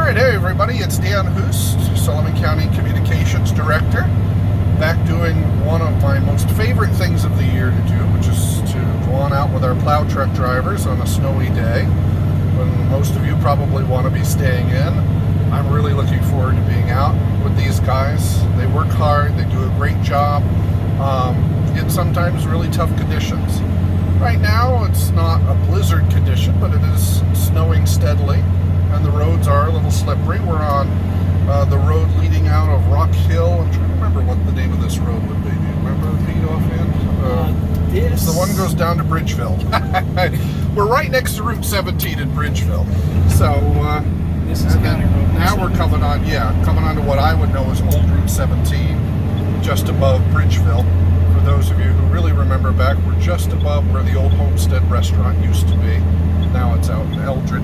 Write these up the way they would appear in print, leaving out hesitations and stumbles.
Alright, hey everybody, it's Dan Hoost, Sullivan County Communications Director, back doing one of my most favorite things of the year to do, which is to go on out with our plow truck drivers on a snowy day, when most of you probably want to be staying in. I'm really looking forward to being out with these guys. They work hard, they do a great job in sometimes really tough conditions. Right now it's not a blizzard condition, but it is snowing steadily, and the roads are a little slippery. We're on the road leading out of Rock Hill. I'm trying to remember what the name of this road would be. Do you remember, Pete, offhand? This... The one goes down to Bridgeville. We're right next to Route 17 in Bridgeville. So this is County Road. Now we're coming on to what I would know as Old Route 17, just above Bridgeville. For those of you who really remember back, we're just above where the old Homestead restaurant used to be. Now it's out in Eldred.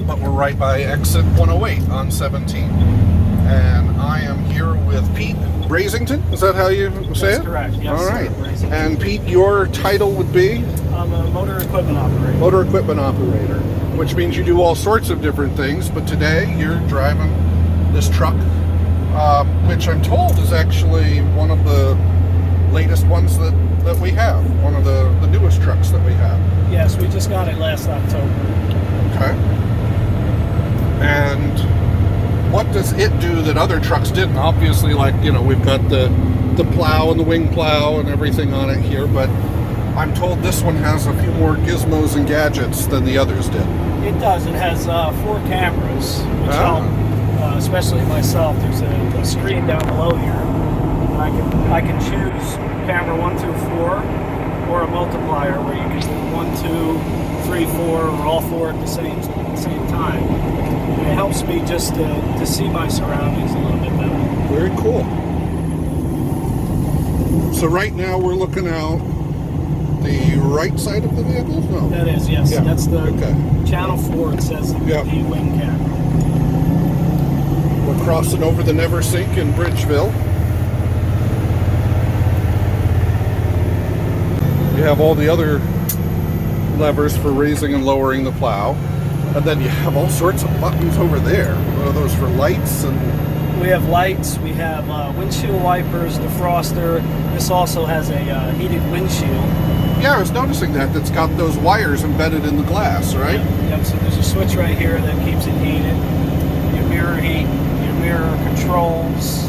But we're right by exit 108 on 17. And I am here with Pete Brazington. Is that how you say it? That's correct, yes. All right. And Pete, your title would be? I'm a motor equipment operator. Motor equipment operator, which means you do all sorts of different things, but today you're driving this truck, which I'm told is actually one of the latest ones that we have, one of the newest trucks that we have. Yes, we just got it last October. Okay. And what does it do that other trucks didn't? Obviously, like, you know, we've got the plow and the wing plow and everything on it here, but I'm told this one has a few more gizmos and gadgets than the others did. It does. It has 4 cameras, which help, especially myself. There's a screen down below here. And I can choose camera 1 through 4, or a multiplier where you can do 1, 2, 3, 4, or all 4 at the same time. And it helps me just to see my surroundings a little bit better. Very cool. So right now we're looking out the right side of the vehicle? No. That is, yes. Yeah. That's the channel 4. It says the wing camera. We're crossing over the Never Sink in Bridgeville. You have all the other levers for raising and lowering the plow, and then you have all sorts of buttons over there. What are those for? Lights? And we have lights, we have windshield wipers, defroster. This also has a heated windshield. Yeah, I was noticing that. That's got those wires embedded in the glass, right? Yep, so there's a switch right here that keeps it heated. Your mirror heat, your mirror controls,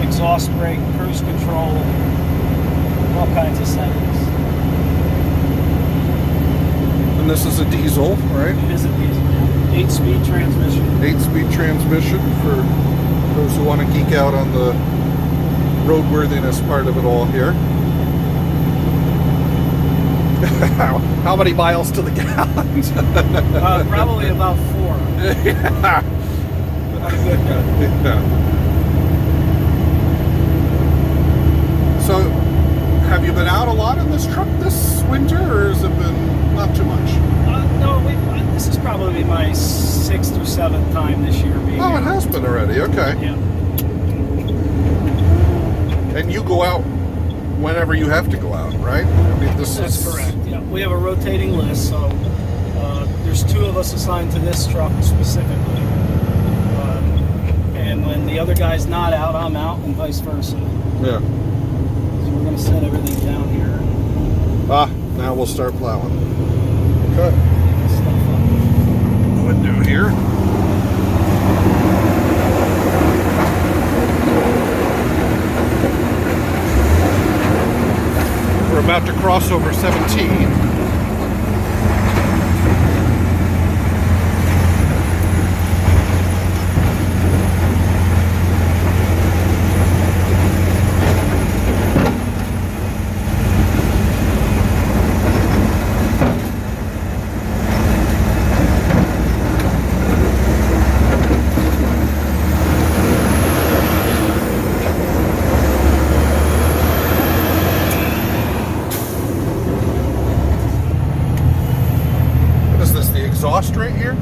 exhaust brake, cruise control, all kinds of settings. And this is a diesel, right? It is a diesel. 8-speed transmission. 8-speed transmission for those who want to geek out on the roadworthiness part of it all here. How many miles to the gallon? Probably about 4. Yeah. Not a good gun. Yeah. So, have you been out a lot in this truck this winter, or has it been not too much? No, this is probably my 6th or 7th time this year being out. It has been already, okay. Yeah. And you go out whenever you have to go out, right? I mean, That's correct, yeah. We have a rotating list, so there's 2 of us assigned to this truck specifically. And when the other guy's not out, I'm out, and vice versa. Yeah. We're going to set everything down here. Now we'll start plowing. Okay. Window here. We're about to cross over 17. Exhaust right here?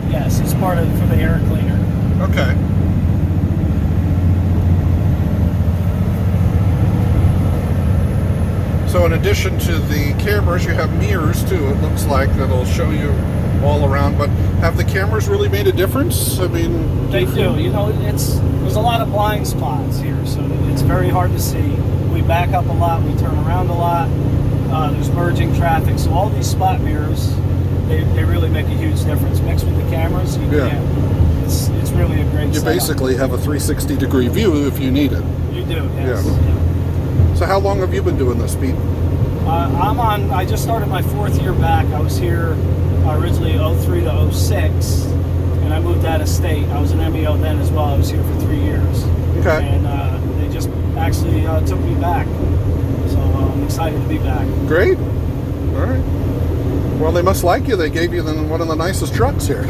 Yes, it's part of it for the air cleaner. Okay. So in addition to the cameras, you have mirrors too, it looks like, that'll show you all around. But have the cameras really made a difference? I mean, They do. You know, there's a lot of blind spots here, so it's very hard to see. We back up a lot. We turn around a lot. There's merging traffic, so all these spot mirrors, they really make a huge difference. Mixed with the cameras, you can't. It's really a great. You setup. basically have a 360-degree view if you need it. You do. Yes. Yeah. So how long have you been doing this, Pete? I just started my 4th year back. I was here originally 03 to 06, and I moved out of state. I was an MEO then as well. I was here for 3 years. Okay. And they just actually took me back. So I'm excited to be back. Great. All right. Well, they must like you. They gave you one of the nicest trucks here.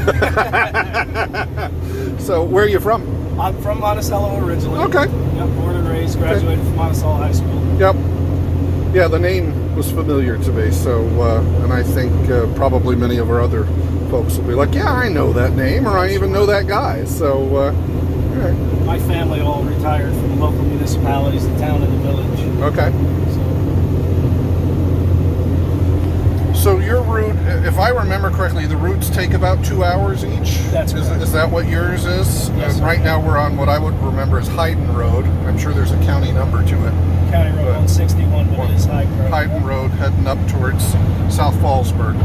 So where are you from? I'm from Monticello originally. Okay. Yep, born and raised, graduated from Monticello High School. Yep. Yeah, the name was familiar to me, so, and I think probably many of our other folks will be like, yeah, I know that name, or I even know that guy, so, all right. My family all retired from local municipalities, the town and the village. Okay. So your route, if I remember correctly, the routes take about 2 hours each? That's correct. Is that what yours is? Yes, Right now we're on what I would remember as Hayden Road. I'm sure there's a county number to it. County Road 161, but it is Hayden Road. Hayden Road heading up towards South Fallsburg.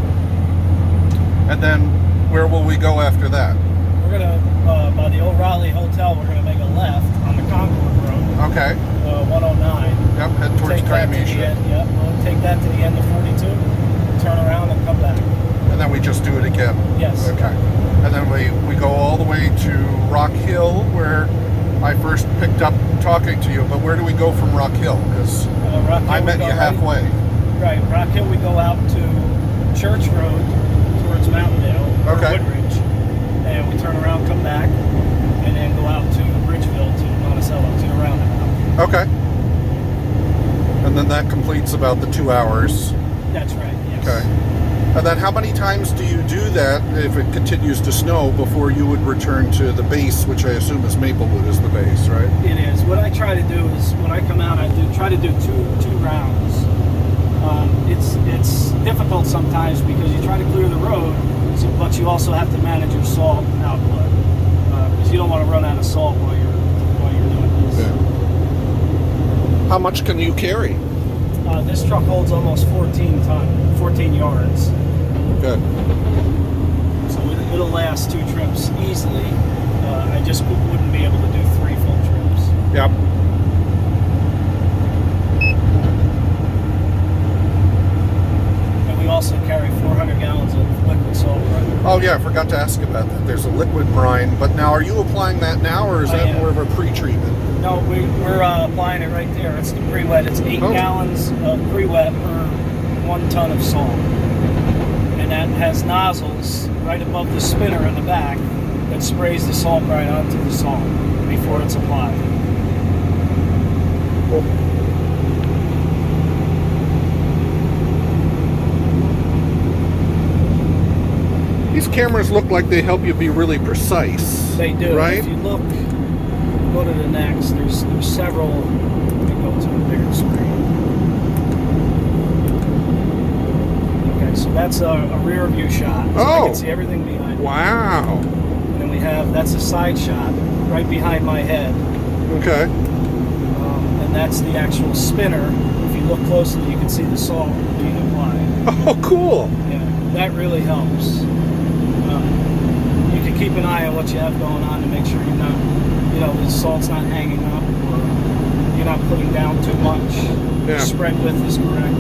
And then where will we go after that? We're going to, by the old Raleigh Hotel, we're going to make a left on the Concord Road. Okay. 109. Yep, head towards Kiamichi. Yep, we'll take that to the end of 42, turn around and come back. And then we just do it again? Yes. Okay. And then we go all the way to Rock Hill, where I first picked up talking to you. But where do we go from Rock Hill? Because I met you halfway. Right. Rock Hill, we go out to Church Road towards Mountaindale, okay. or Woodridge. And we turn around, come back, and then go out to Bridgeville, to Monticello, to the roundabout. Okay. And then that completes about the 2 hours. That's right, yes. Okay. And then how many times do you do that if it continues to snow before you would return to the base, which I assume is Maplewood is the base, right? It is. What I try to do is, when I come out, I try to do two rounds. It's difficult sometimes because you try to clear the road, but you also have to manage your salt output because you don't want to run out of salt while you're doing this. Yeah. How much can you carry? This truck holds almost 14 yards. Good. So it'll last 2 trips easily. I just wouldn't be able to do 3 full trips. Yep. And we also carry 400 gallons of liquid salt. Oh yeah, I forgot to ask about that. There's a liquid brine, but now are you applying that now, or is that more of a pre-treatment? No, we're applying it right there. It's the pre-wet. It's 8 gallons of pre-wet per 1 ton of salt. And that has nozzles right above the spinner in the back that sprays the salt brine onto the salt before it's applied. Cool. These cameras look like they help you be really precise. They do. Right? If you look, go to the next. There's several. Let me go to a bigger screen. Okay, so that's a rear view shot. So I can see everything behind me. Wow. And then we have, that's a side shot right behind my head. Okay. And that's the actual spinner. If you look closely, you can see the salt being applied. Oh, cool. Yeah, that really helps. You can keep an eye on what you have going on to make sure you're not, the salt's not hanging up or you're not putting down too much. Yeah. Spread width is correct.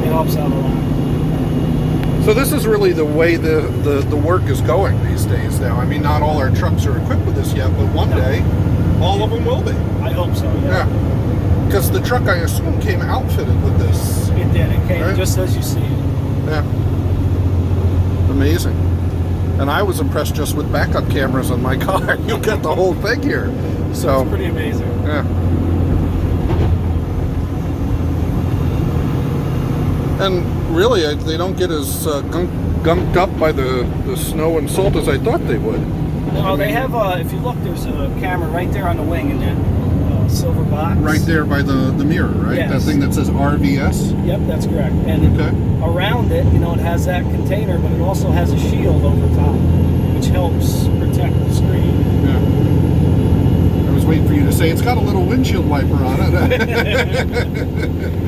It helps out a lot. So this is really the way the work is going these days now. I mean, not all our trucks are equipped with this yet, but one day, all of them will be. I hope so, yeah. Because the truck, I assume, came outfitted with this. It did. It came just as you see it. Yeah. Amazing. And I was impressed just with backup cameras on my car. You get the whole thing here. So it's pretty amazing. Yeah. And really, they don't get as gunked up by the snow and salt as I thought they would. No, they have, if you look, there's a camera right there on the wing in that silver box. Right there by the mirror, right? Yes. That thing that says RVS? Yep, that's correct. And Okay. around it, you know, it has that container, but it also has a shield over top, which helps protect the screen. Yeah. I was waiting for you to say it's got a little windshield wiper on it.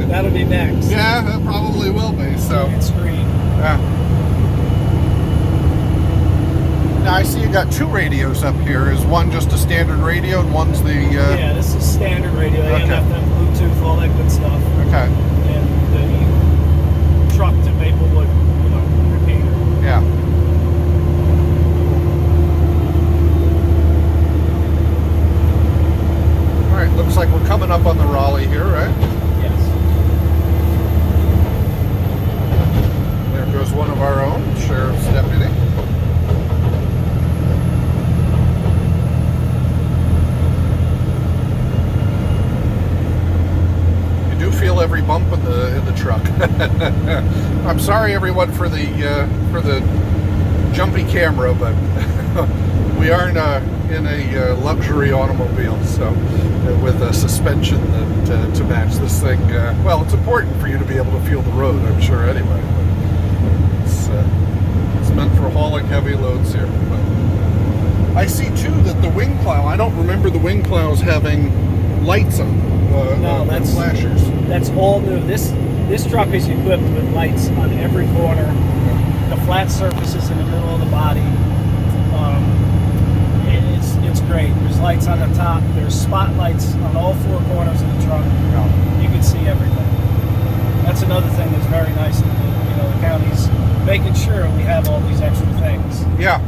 That'll be next. Yeah, that probably will be. So. It's screen. Yeah. Now I see you got two radios up here. Is one just a standard radio and one's the... Yeah, this is standard radio, AM, Okay. FM, Bluetooth, all that good stuff. Okay. And the truck to Maplewood, you know, repeater. Yeah. All right, looks like we're coming up on the Raleigh here, right? Yes. There goes one of our own, sheriff's deputy. You do feel every bump in the truck. I'm sorry, everyone, for the jumpy camera, but we are in a luxury automobile, so with a suspension that to match this thing. Well, it's important for you to be able to feel the road, I'm sure, anyway. But it's meant for hauling heavy loads here. But I see too that the wing plow. I don't remember the wing plows having lights on. No, that's flashers. That's all new. This truck is equipped with lights on every corner. The flat surfaces in the middle of the body. It's great. There's lights on the top. There's spotlights on all four corners of the truck. You can see everything. That's another thing that's very nice. The county's making sure we have all these extra things. Yeah.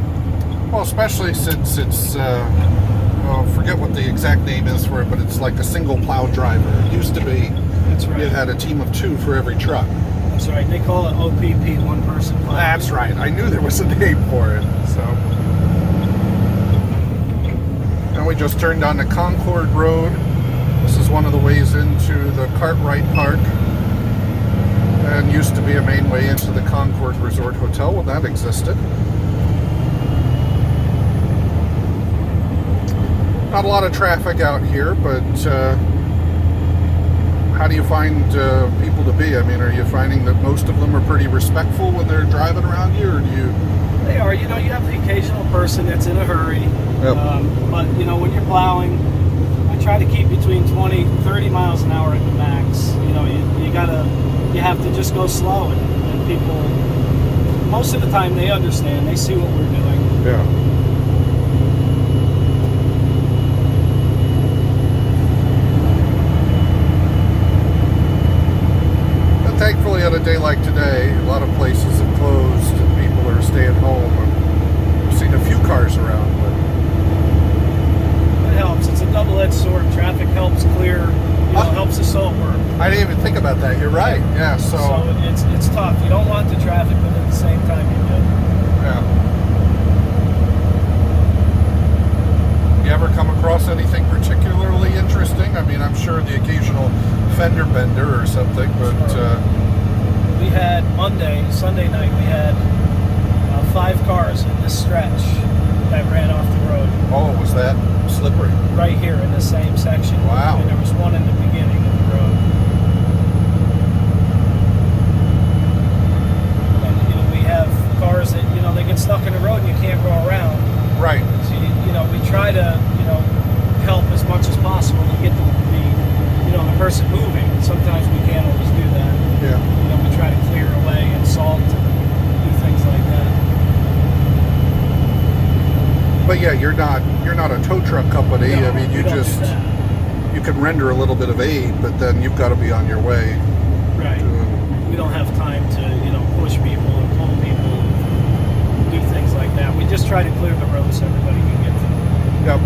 Well, especially since it's I forget what the exact name is for it, but it's like a single plow driver. It used to be. That's right. You had a team of two for every truck. That's right. They call it OPP, one person plow. That's right. I knew there was a name for it. So. Now we just turned onto Concord Road. This is one of the ways into the Cartwright Park. And used to be a main way into the Concord Resort Hotel when that existed. Not a lot of traffic out here, but how do you find people to be? I mean, are you finding that most of them are pretty respectful when they're driving around you, or do you... They are. You know, you have the occasional person that's in a hurry. Yep. But, you know, when you're plowing, I try to keep between 20, 30 miles an hour at the max. You know, you have to just go slow, and people, most of the time, they understand. They see what we're doing. Yeah. But thankfully, on a day like today, a lot of places have closed and people are staying home. I've seen a few cars around, but It helps. It's a double-edged sword. Traffic helps clear, helps the salt work. I didn't even think about that. You're right. Yeah. So it's tough. You don't want the traffic, but at the same time, you do. yeah. You ever come across anything particularly interesting? I mean, I'm sure the occasional fender bender or something, but We had Sunday night, we had 5 cars in this stretch that ran off the road. oh, was that slippery? Right here in the same section. Wow. And there was one in the beginning of the road. And, we have cars that, they get stuck in the road and you can't go around. Right. So, we try to, help as much as possible to get the person moving. Sometimes we can't always do that. Yeah. We try to clear away and salt and do things like that. But yeah, you're not a tow truck company. No, I mean, we you don't do just that. you can render a little bit of aid, but then you've got to be on your way. Right. We don't have time to, push people and pull people and do things like that. We just try to clear the road so everybody can get through. Yep.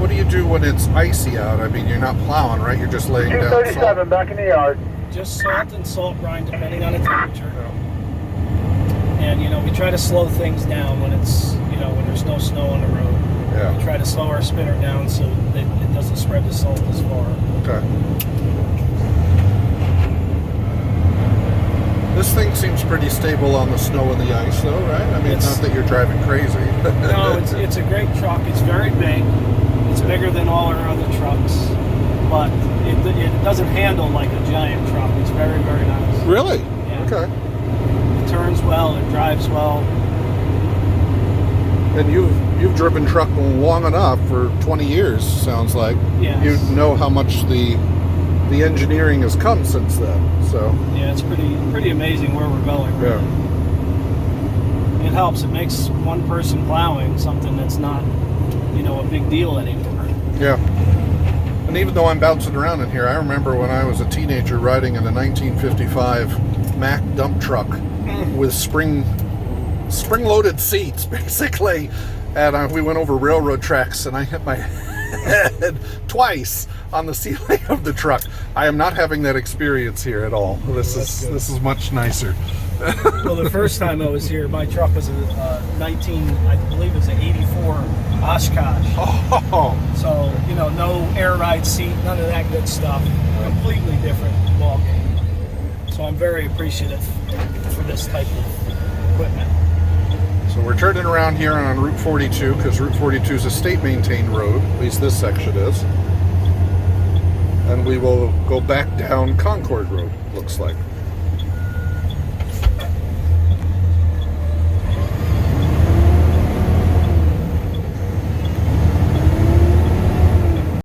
What do you do when it's icy out? I mean, you're not plowing, right? You're just laying down salt. 237 back in the yard. Just salt and salt brine, depending on the temperature. And, we try to slow things down when it's, when there's no snow on the road. Yeah. We try to slow our spinner down so that it doesn't spread the salt as far. Okay. This thing seems pretty stable on the snow and the ice, though, right? I mean, not that you're driving crazy. No, it's a great truck. It's very big. It's bigger than all our other trucks, but it doesn't handle like a giant truck. It's very, very nice. Really? Yeah. Okay. It turns well. It drives well. And you've driven truck long enough, for 20 years, sounds like. Yes. You know how much the engineering has come since then. So yeah, it's pretty amazing where we're going. Really. Yeah. It helps. It makes one person plowing something that's not, a big deal anymore. Yeah. And even though I'm bouncing around in here, I remember when I was a teenager riding in a 1955 Mack dump truck with spring-loaded seats, basically. And we went over railroad tracks, and I hit my head twice on the ceiling of the truck. I am not having that experience here at all. This is much nicer. Well, the first time I was here, my truck was a I believe it was an 84 Oshkosh. Oh. So, no air ride seat, none of that good stuff. Completely different ballgame. So I'm very appreciative for this type of equipment. So we're turning around here on Route 42, because Route 42 is a state-maintained road, at least this section is. And we will go back down Concord Road, looks like.